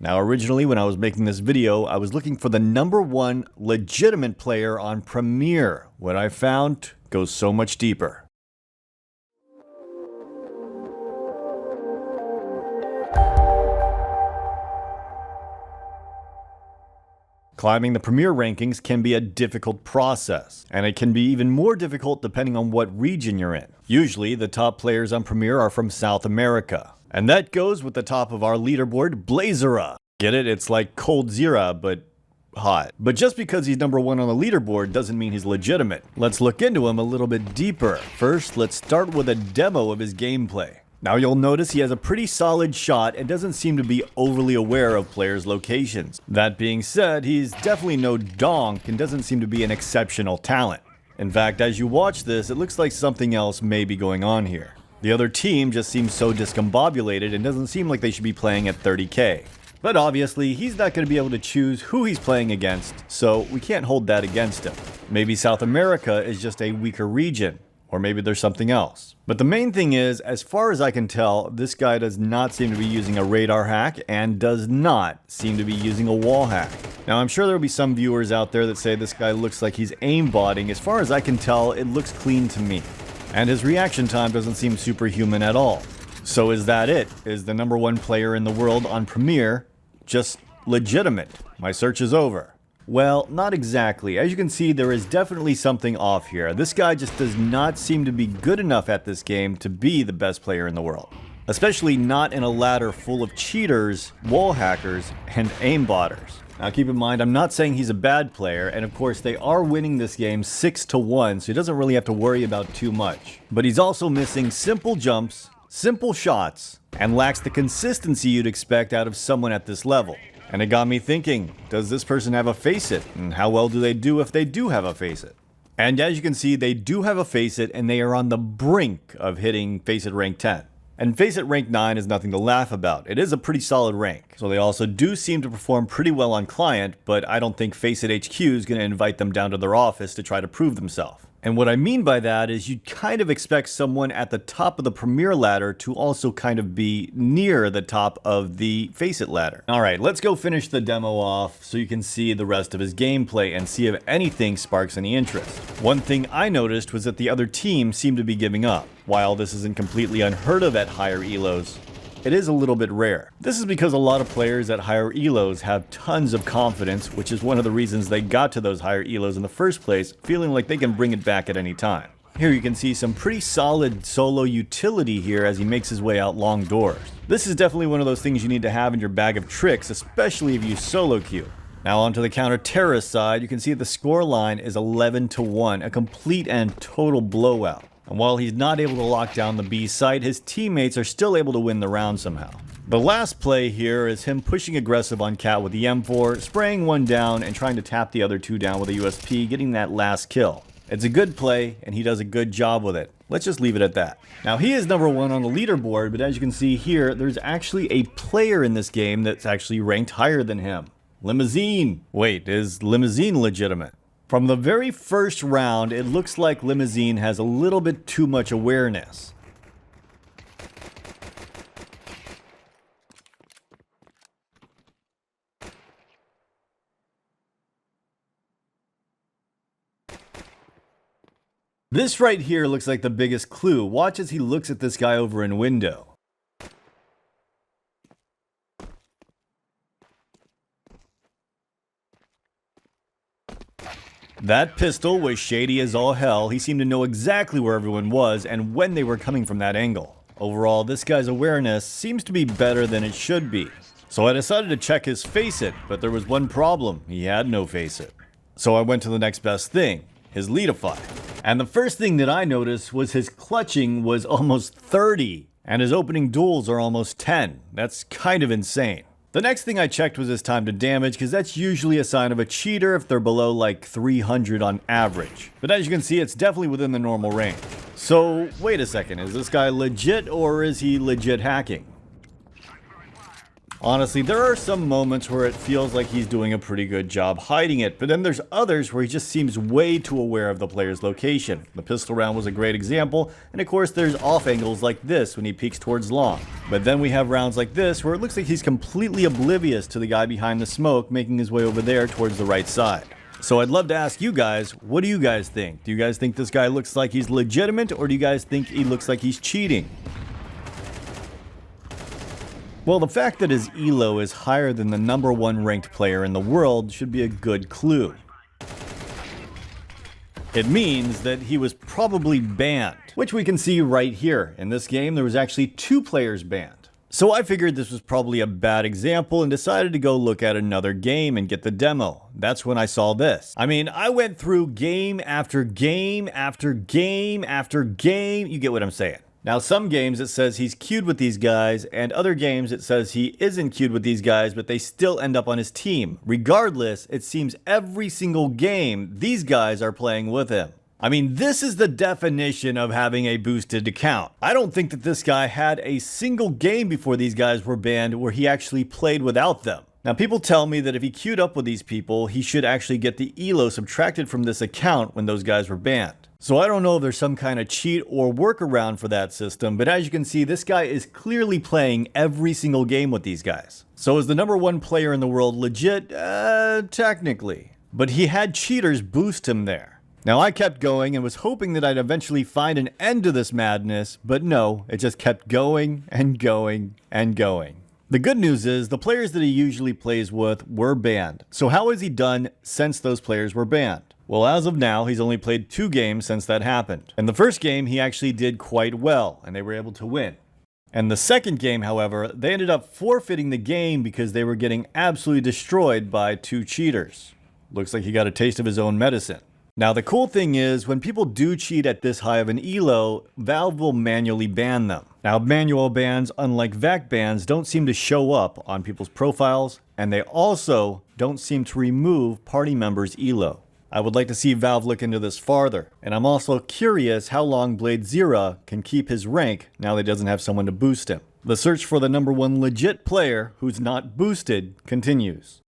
Now originally when I was making this video, I was looking for the #1 legitimate player on Premier. What I found goes so much deeper. Climbing the Premier rankings can be a difficult process, and it can be even more difficult depending on what region you're in. Usually, the top players on Premier are from South America. And that goes with the top of our leaderboard, Blazera. Get it? It's like Cold Zera, but hot. But just because he's #1 on the leaderboard doesn't mean he's legitimate. Let's look into him a little bit deeper. First, let's start with a demo of his gameplay. Now you'll notice he has a pretty solid shot and doesn't seem to be overly aware of players' locations. That being said, he's definitely no donk and doesn't seem to be an exceptional talent. In fact, as you watch this, it looks like something else may be going on here. The other team just seems so discombobulated and doesn't seem like they should be playing at 30k. But obviously, he's not going to be able to choose who he's playing against, so we can't hold that against him. Maybe South America is just a weaker region. Or maybe there's something else. But the main thing is, as far as I can tell, this guy does not seem to be using a radar hack and does not seem to be using a wall hack. Now I'm sure there will be some viewers out there that say this guy looks like he's aimbotting. As far as I can tell, it looks clean to me. And his reaction time doesn't seem superhuman at all. So is that it? Is the #1 player in the world on Premier just legitimate? My search is over. Well, not exactly. As you can see, there is definitely something off here. This guy just does not seem to be good enough at this game to be the best player in the world. Especially not in a ladder full of cheaters, wall hackers, and aimbotters. Now keep in mind, I'm not saying he's a bad player, and of course they are winning this game 6-1, so he doesn't really have to worry about too much. But he's also missing simple jumps, simple shots, and lacks the consistency you'd expect out of someone at this level. And it got me thinking, does this person have a Face-It? And how well do they do if they do have a Face-It? And as you can see, they do have a Face-It, and they are on the brink of hitting Face-It rank 10. And Face-It rank 9 is nothing to laugh about. It is a pretty solid rank. So they also do seem to perform pretty well on client, but I don't think Face-It HQ is going to invite them down to their office to try to prove themselves. And what I mean by that is you'd kind of expect someone at the top of the Premier ladder to also kind of be near the top of the Face-It ladder. Alright, let's go finish the demo off so you can see the rest of his gameplay and see if anything sparks any interest. One thing I noticed was that the other team seemed to be giving up. While this isn't completely unheard of at higher elos, it is a little bit rare. This is because a lot of players at higher elos have tons of confidence, which is one of the reasons they got to those higher elos in the first place, feeling like they can bring it back at any time. Here you can see some pretty solid solo utility here as he makes his way out long doors. This is definitely one of those things you need to have in your bag of tricks, especially if you solo queue. Now onto the counter-terrorist side, you can see the score line is 11-1, a complete and total blowout. And while he's not able to lock down the B site, his teammates are still able to win the round somehow. The last play here is him pushing aggressive on Cat with the M4, spraying one down and trying to tap the other two down with a USP, getting that last kill. It's a good play, and he does a good job with it. Let's just leave it at that. Now he is #1 on the leaderboard, but as you can see here, there's actually a player in this game that's actually ranked higher than him. Limousine. Wait, is Limousine legitimate? From the very first round, it looks like Limousine has a little bit too much awareness. This right here looks like the biggest clue. Watch as he looks at this guy over in window. That pistol was shady as all hell. He seemed to know exactly where everyone was and when they were coming from that angle. Overall, this guy's awareness seems to be better than it should be. So I decided to check his Face-It, but there was one problem. He had no Face-It. So I went to the next best thing, his Leadify. And the first thing that I noticed was his clutching was almost 30, and his opening duels are almost 10. That's kind of insane. The next thing I checked was his time to damage, because that's usually a sign of a cheater if they're below like 300 on average. But as you can see, it's definitely within the normal range. So wait a second, is this guy legit or is he legit hacking? Honestly, there are some moments where it feels like he's doing a pretty good job hiding it, but then there's others where he just seems way too aware of the player's location. The pistol round was a great example, and of course there's off angles like this when he peeks towards long. But then we have rounds like this where it looks like he's completely oblivious to the guy behind the smoke making his way over there towards the right side. So I'd love to ask you guys, what do you guys think? Do you guys think this guy looks like he's legitimate, or do you guys think he looks like he's cheating? Well, the fact that his elo is higher than the #1 ranked player in the world should be a good clue. It means that he was probably banned, which we can see right here. In this game, there was actually 2 players banned. So I figured this was probably a bad example and decided to go look at another game and get the demo. That's when I saw this. I mean, I went through game after game after game after game. You get what I'm saying. Now, some games it says he's queued with these guys, and other games it says he isn't queued with these guys, but they still end up on his team. Regardless, it seems every single game, these guys are playing with him. I mean, this is the definition of having a boosted account. I don't think that this guy had a single game before these guys were banned where he actually played without them. Now, people tell me that if he queued up with these people, he should actually get the elo subtracted from this account when those guys were banned. So I don't know if there's some kind of cheat or workaround for that system, but as you can see, this guy is clearly playing every single game with these guys. So is the #1 player in the world legit? Technically. But he had cheaters boost him there. Now I kept going and was hoping that I'd eventually find an end to this madness, but no, it just kept going and going and going. The good news is the players that he usually plays with were banned. So how has he done since those players were banned? Well, as of now, he's only played 2 games since that happened. In the first game, he actually did quite well, and they were able to win. And the second game, however, they ended up forfeiting the game because they were getting absolutely destroyed by 2 cheaters. Looks like he got a taste of his own medicine. Now, the cool thing is, when people do cheat at this high of an elo, Valve will manually ban them. Now, manual bans, unlike VAC bans, don't seem to show up on people's profiles, and they also don't seem to remove party members' elo. I would like to see Valve look into this farther, and I'm also curious how long BladeZera can keep his rank now that he doesn't have someone to boost him. The search for the #1 legit player who's not boosted continues.